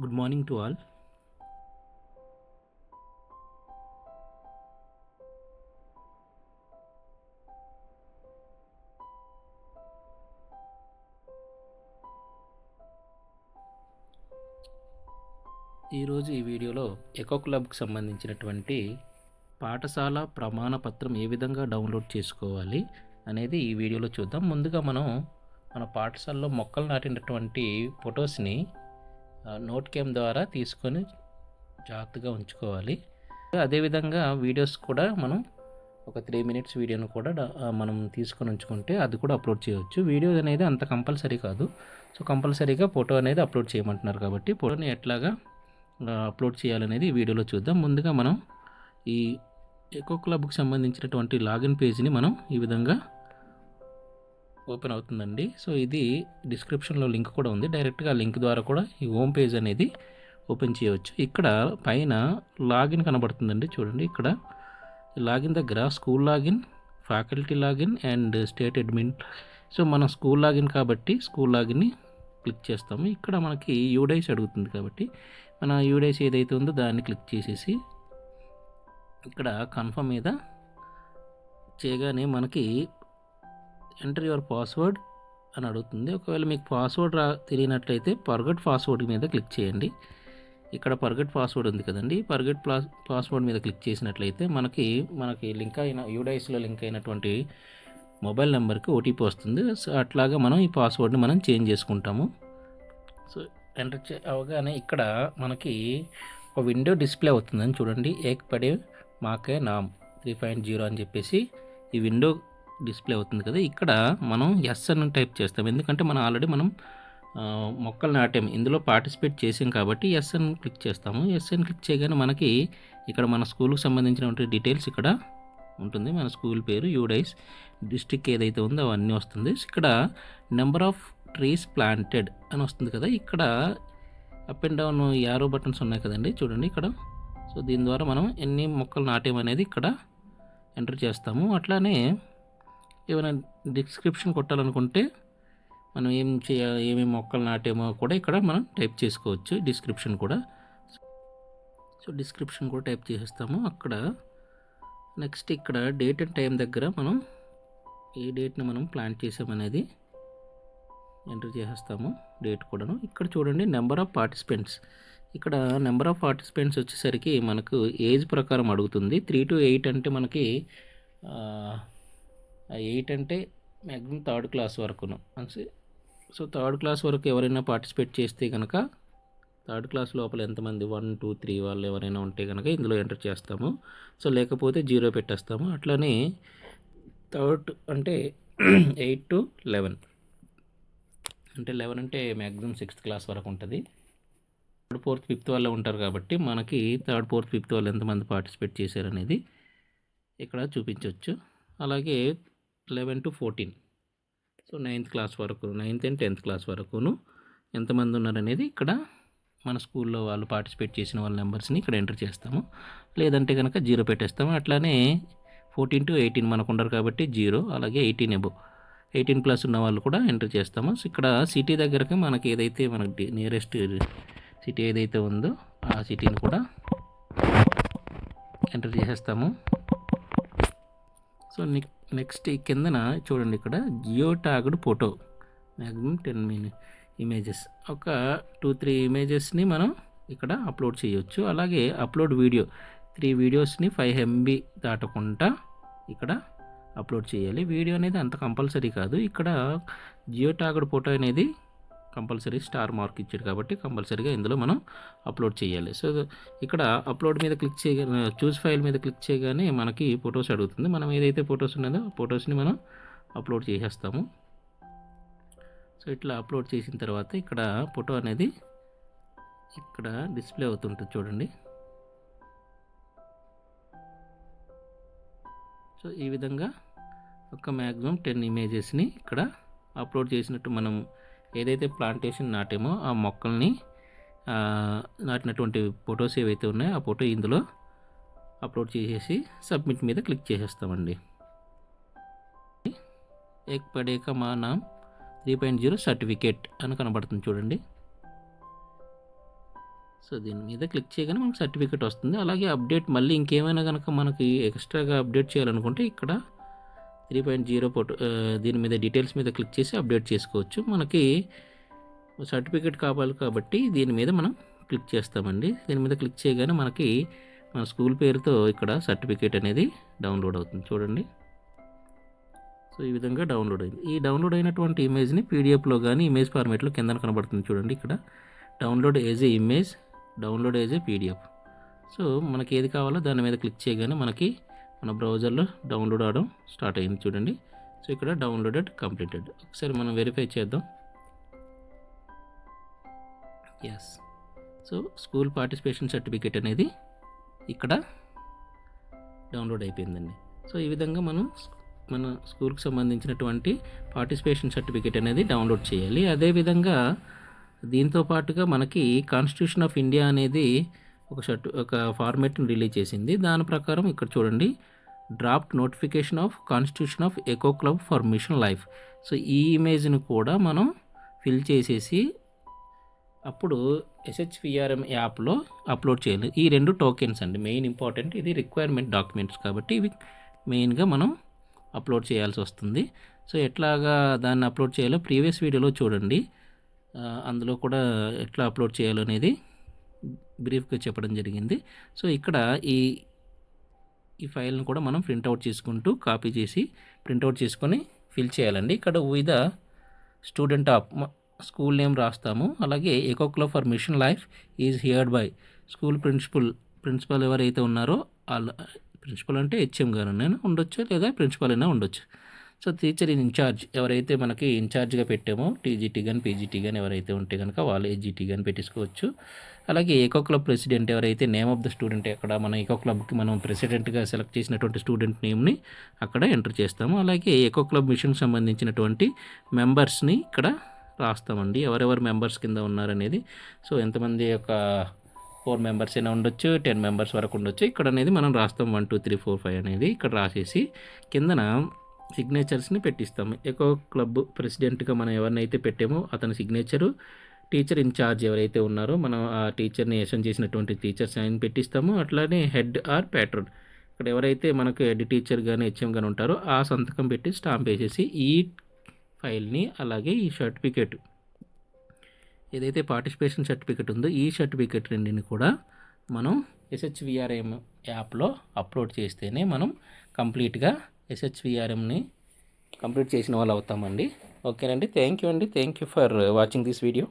Good morning to all. ఈరోజు ఈ వీడియోలో ఎకో క్లబ్కి సంబంధించినటువంటి పాఠశాల ప్రమాణ పత్రం ఏ విధంగా డౌన్లోడ్ చేసుకోవాలి అనేది ఈ వీడియోలో చూద్దాం. ముందుగా మన పాఠశాలలో మొక్కలు నాటినటువంటి ఫొటోస్ని నోట్ క్యామ్ ద్వారా తీసుకొని జాగ్రత్తగా ఉంచుకోవాలి. అదేవిధంగా వీడియోస్ కూడా మనం ఒక 3 minutes వీడియోను కూడా మనం తీసుకొని ఉంచుకుంటే అది కూడా అప్లోడ్ చేయవచ్చు. వీడియో అనేది అంత కంపల్సరీ కాదు. సో కంపల్సరీగా ఫోటో అనేది అప్లోడ్ చేయమంటున్నారు కాబట్టి ఫోటోని ఎట్లాగా అప్లోడ్ చేయాలనేది ఈ వీడియోలో చూద్దాం. ముందుగా మనం ఈ ఎకో క్లబ్కి సంబంధించినటువంటి లాగిన్ పేజ్ని మనం ఈ విధంగా ఓపెన్ అవుతుందండి. సో ఇది డిస్క్రిప్షన్లో లింక్ కూడా ఉంది. డైరెక్ట్గా లింక్ ద్వారా కూడా ఈ హోమ్ పేజ్ అనేది ఓపెన్ చేయవచ్చు. ఇక్కడ పైన లాగిన్ కనబడుతుందండి, చూడండి. ఇక్కడ లాగిన్ దగ్గర school login, faculty login and state admin. So మనం స్కూల్ లాగిన్ కాబట్టి స్కూల్ లాగిన్ని క్లిక్ చేస్తాము. ఇక్కడ మనకి యూడైస్ అడుగుతుంది కాబట్టి మన యూడైస్ ఏదైతే ఉందో దాన్ని క్లిక్ చేసేసి ఇక్కడ కన్ఫర్మ్ మీద చేయగానే మనకి ఎంటర్ యువర్ పాస్వర్డ్ అని అడుగుతుంది. ఒకవేళ మీకు పాస్వర్డ్ తెలియనట్లయితే ఫర్గెట్ పాస్వర్డ్ మీద క్లిక్ చేయండి. ఇక్కడ ఫర్గెట్ పాస్వర్డ్ ఉంది కదండి, ఫర్గెట్ పాస్వర్డ్ మీద క్లిక్ చేసినట్లయితే మనకి లింక్ అయిన యూడైస్లో లింక్ అయినటువంటి మొబైల్ నెంబర్కి ఓటీపీ వస్తుంది. సో అట్లాగా మనం ఈ పాస్వర్డ్ని మనం చేంజ్ చేసుకుంటాము. సో ఎంటర్ అవగానే ఇక్కడ మనకి ఒక విండో డిస్ప్లే అవుతుందని చూడండి. ఏక్ పడే మాకే నామ్ 3.0 అని చెప్పేసి ఈ విండో డిస్ప్లే అవుతుంది కదా. ఇక్కడ మనం ఎస్ అని టైప్ చేస్తాం, ఎందుకంటే మనం ఆల్రెడీ మొక్కలు నాటాం, ఇందులో పార్టిసిపేట్ చేసాం కాబట్టి ఎస్ అని క్లిక్ చేస్తాము. ఎస్ అని క్లిక్ చేయగానే మనకి ఇక్కడ మన స్కూల్కి సంబంధించినటువంటి డీటెయిల్స్ ఇక్కడ ఉంటుంది. మన స్కూల్ పేరు, యూడైస్, డిస్ట్రిక్ట్ ఏదైతే ఉందో అవన్నీ వస్తుంది. ఇక్కడ నెంబర్ ఆఫ్ ట్రీస్ ప్లాంటెడ్ అని వస్తుంది కదా. ఇక్కడ up and down arrow buttons ఉన్నాయి కదండి, చూడండి ఇక్కడ. సో దీని ద్వారా మనం ఎన్ని మొక్కలు నాటామనేది ఇక్కడ ఎంటర్ చేస్తాము. అట్లానే ఏమైనా డిస్క్రిప్షన్ కొట్టాలనుకుంటే మనం ఏమేమి మొక్కలు నాటామో కూడా ఇక్కడ మనం టైప్ చేసుకోవచ్చు, డిస్క్రిప్షన్ కూడా. సో డిస్క్రిప్షన్ కూడా టైప్ చేసేస్తాము. అక్కడ నెక్స్ట్ ఇక్కడ డేట్ అండ్ టైం దగ్గర మనం ఏ డేట్ని మనం ప్లాన్ చేసామనేది ఎంటర్ చేసేస్తాము, డేట్ కూడాను. ఇక్కడ చూడండి నెంబర్ ఆఫ్ పార్టిసిపెంట్స్. ఇక్కడ నెంబర్ ఆఫ్ పార్టిసిపెంట్స్ వచ్చేసరికి మనకు ఏజ్ ప్రకారం అడుగుతుంది. 3 to 8 అంటే మనకి 8 అంటే మ్యాక్సిమం 3rd క్లాస్ వరకును. సో 3rd క్లాస్ వరకు ఎవరైనా పార్టిసిపేట్ చేస్తే కనుక 3rd క్లాస్ లోపల ఎంతమంది 1, 2, 3 వాళ్ళు ఎవరైనా ఉంటే కనుక ఇందులో ఎంటర్ చేస్తాము. సో లేకపోతే 0 పెట్టేస్తాము. అట్లానే 3rd అంటే 8 to 11 అంటే 11 అంటే మ్యాక్సిమం 6th క్లాస్ వరకు ఉంటుంది. 3rd, 4th, 5th వాళ్ళు ఉంటారు కాబట్టి మనకి 3rd, 4th, 5th వాళ్ళు ఎంతమంది పార్టిసిపేట్ చేశారనేది ఇక్కడ చూపించవచ్చు. అలాగే 11 to 14, సో 9th క్లాస్ వరకు, 9th and 10th క్లాస్ వరకును ఎంతమంది ఉన్నారనేది ఇక్కడ మన స్కూల్లో వాళ్ళు పార్టిసిపేట్ చేసిన వాళ్ళ నెంబర్స్ని ఇక్కడ ఎంటర్ చేస్తాము. లేదంటే కనుక 0 పెట్టేస్తాము. అట్లానే 14 to 18 మనకు ఉండరు కాబట్టి 0. అలాగే 18+ ఉన్న వాళ్ళు కూడా ఎంటర్ చేస్తాము. సో ఇక్కడ సిటీ దగ్గరకి మనకి ఏదైతే మనకి నియరెస్ట్ సిటీ ఏదైతే ఉందో ఆ సిటీని కూడా ఎంటర్ చేసేస్తాము. సో నెక్స్ట్ ఈ కిందన చూడండి, ఇక్కడ geo tagged photo maximum 10 images, ఒక 2-3 ఇమేజెస్ని మనం ఇక్కడ అప్లోడ్ చేయవచ్చు. అలాగే అప్లోడ్ వీడియో 3 వీడియోస్ని 5 MB దాటకుండా ఇక్కడ అప్లోడ్ చేయాలి. వీడియో అనేది అంత కంపల్సరీ కాదు. ఇక్కడ జియో ట్యాగ్డ్ ఫోటో అనేది కంపల్సరీ స్టార్ మార్క్ ఇచ్చాడు కాబట్టి కంపల్సరీగా ఇందులో మనం అప్లోడ్ చేయాలి. సో ఇక్కడ అప్లోడ్ మీద క్లిక్ చేయగానే, చూస్ ఫైల్ మీద క్లిక్ చేయగానే మనకి ఫొటోస్ అడుగుతుంది. మనం ఏదైతే ఫొటోస్ ఉన్నదో ఫొటోస్ని మనం అప్లోడ్ చేసేస్తాము. సో ఇట్లా అప్లోడ్ చేసిన తర్వాత ఇక్కడ ఫోటో అనేది ఇక్కడ డిస్ప్లే అవుతుంటుంది, చూడండి. సో ఈ విధంగా ఒక మ్యాక్సిమం 10 ఇమేజెస్ని ఇక్కడ అప్లోడ్ చేసినట్టు, మనం ఏదైతే ప్లాంటేషన్ నాటామో ఆ మొక్కల్ని నాటినటువంటి ఫొటోస్ ఏవైతే ఉన్నాయో ఆ ఫోటో ఇందులో అప్లోడ్ చేసేసి సబ్మిట్ మీద క్లిక్ చేసేస్తామండి. ఏక్ పడేక మా నామ్ 3.0 సర్టిఫికేట్ అని కనబడుతుంది, చూడండి. సో దీని మీద క్లిక్ చేయగానే మనకు సర్టిఫికేట్ వస్తుంది. అలాగే అప్డేట్ మళ్ళీ ఇంకేమైనా కనుక మనకి ఎక్స్ట్రాగా అప్డేట్ చేయాలనుకుంటే ఇక్కడ 3.0 దీని మీద డీటెయిల్స్ మీద క్లిక్ చేసి అప్డేట్ చేసుకోవచ్చు. మనకి సర్టిఫికేట్ కావాలి కాబట్టి దీని మీద మనం క్లిక్ చేస్తామండి. దీని మీద క్లిక్ చేయగానే మనకి మన స్కూల్ పేరుతో ఇక్కడ సర్టిఫికేట్ అనేది డౌన్లోడ్ అవుతుంది చూడండి. సో ఈ విధంగా డౌన్లోడ్ అయింది. ఈ డౌన్లోడ్ అయినటువంటి ఇమేజ్ని పీడిఎఫ్లో కానీ ఇమేజ్ ఫార్మేట్లో కింద కనబడుతుంది చూడండి. ఇక్కడ download as a image, download as a PDF. So మనకి ఏది కావాలో దాని మీద క్లిక్ చేయగానే మనకి మన బ్రౌజర్లో డౌన్లోడ్ అవడం స్టార్ట్ అయింది చూడండి. సో ఇక్కడ డౌన్లోడెడ్ కంప్లీటెడ్. ఒకసారి మనం వెరిఫై చేద్దాం. Yes. So school participation certificate అనేది ఇక్కడ డౌన్లోడ్ అయిపోయిందండి. సో ఈ విధంగా మనం మన స్కూల్కి సంబంధించినటువంటి పార్టిసిపేషన్ సర్టిఫికేట్ అనేది డౌన్లోడ్ చేయాలి. అదేవిధంగా దీంతో పాటుగా మనకి కాన్స్టిట్యూషన్ ఆఫ్ ఇండియా అనేది ఒక ఫార్మేట్ని రిలీజ్ చేసింది. దాని ప్రకారం ఇక్కడ చూడండి, draft notification off constitution of echo club for mission life. So ఈ ఇమేజ్ని కూడా మనం ఫిల్ చేసేసి అప్పుడు SHVRM యాప్లో అప్లోడ్ చేయాలి. ఈ 2 టోకెన్స్ అండి మెయిన్ ఇంపార్టెంట్. ఇది రిక్వైర్మెంట్ డాక్యుమెంట్స్ కాబట్టి ఇవి మెయిన్గా మనం అప్లోడ్ చేయాల్సి వస్తుంది. సో ఎట్లాగా దాన్ని అప్లోడ్ చేయాలో ప్రీవియస్ వీడియోలో చూడండి. అందులో కూడా ఎట్లా అప్లోడ్ చేయాలో అనేది బ్రీఫ్గా చెప్పడం జరిగింది. సో ఇక్కడ ఈ ఫైల్ని కూడా మనం ప్రింట్అవుట్ చేసుకుంటూ కాపీ చేసి ప్రింట్అవుట్ చేసుకొని ఫిల్ చేయాలండి. ఇక్కడ with student of school name రాస్తాము. అలాగే eco club for mission life is heard by school principal ఎవరైతే ఉన్నారో వాళ్ళ ప్రిన్సిపల్ అంటే HM గారైనా ఉండొచ్చు, లేదా ప్రిన్సిపల్ అయినా ఉండొచ్చు. సో టీచర్ ఇన్ఛార్జ్ ఎవరైతే మనకి ఇన్ఛార్జ్గా పెట్టామో TGT కానీ PGT కానీ ఎవరైతే ఉంటే కనుక వాళ్ళు AGT కానీ పెట్టేసుకోవచ్చు. అలాగే ఎకో క్లబ్ ప్రెసిడెంట్ ఎవరైతే నేమ్ ఆఫ్ ద స్టూడెంట్, అక్కడ మన ఎకో క్లబ్కి మనం ప్రెసిడెంట్గా సెలెక్ట్ చేసినటువంటి స్టూడెంట్ నేమ్ని అక్కడ ఎంటర్ చేస్తాము. అలాగే ఎకో క్లబ్ మిషన్కి సంబంధించినటువంటి మెంబర్స్ని ఇక్కడ రాస్తామండి, ఎవరెవరు మెంబర్స్ కింద ఉన్నారనేది. సో ఎంతమంది, ఒక 4 మెంబర్స్ అయినా ఉండొచ్చు, 10 మెంబర్స్ వరకు ఉండొచ్చు. ఇక్కడ అనేది మనం రాస్తాం 1 2 3 4 5 అనేది ఇక్కడ రాసేసి కిందన సిగ్నేచర్స్ని పెట్టిస్తాము. ఎకో క్లబ్ ప్రెసిడెంట్గా మనం ఎవరినైతే పెట్టామో అతని సిగ్నేచరు, టీచర్ ఇన్ఛార్జ్ ఎవరైతే ఉన్నారో మనం ఆ టీచర్ని అసైన్ చేసినటువంటి టీచర్ సైన్ పెట్టిస్తాము. అట్లానే హెడ్ ఆర్ ప్యాట్రన్, ఇక్కడ ఎవరైతే మనకు హెడ్ టీచర్ కానీ HM కానీ ఉంటారో ఆ సంతకం పెట్టి స్టాంప్ వేసేసి ఈ ఫైల్ని, అలాగే ఈ సర్టిఫికేట్ ఏదైతే పార్టిసిపేషన్ సర్టిఫికేట్ ఉందో ఈ సర్టిఫికేట్ రెండింటిని కూడా మనం SHVRM యాప్లో అప్లోడ్ చేస్తేనే మనం కంప్లీట్గా SHVRMని కంప్లీట్ చేసిన వాళ్ళు అవుతామండి. ఓకేనండి. Thank you for watching this video.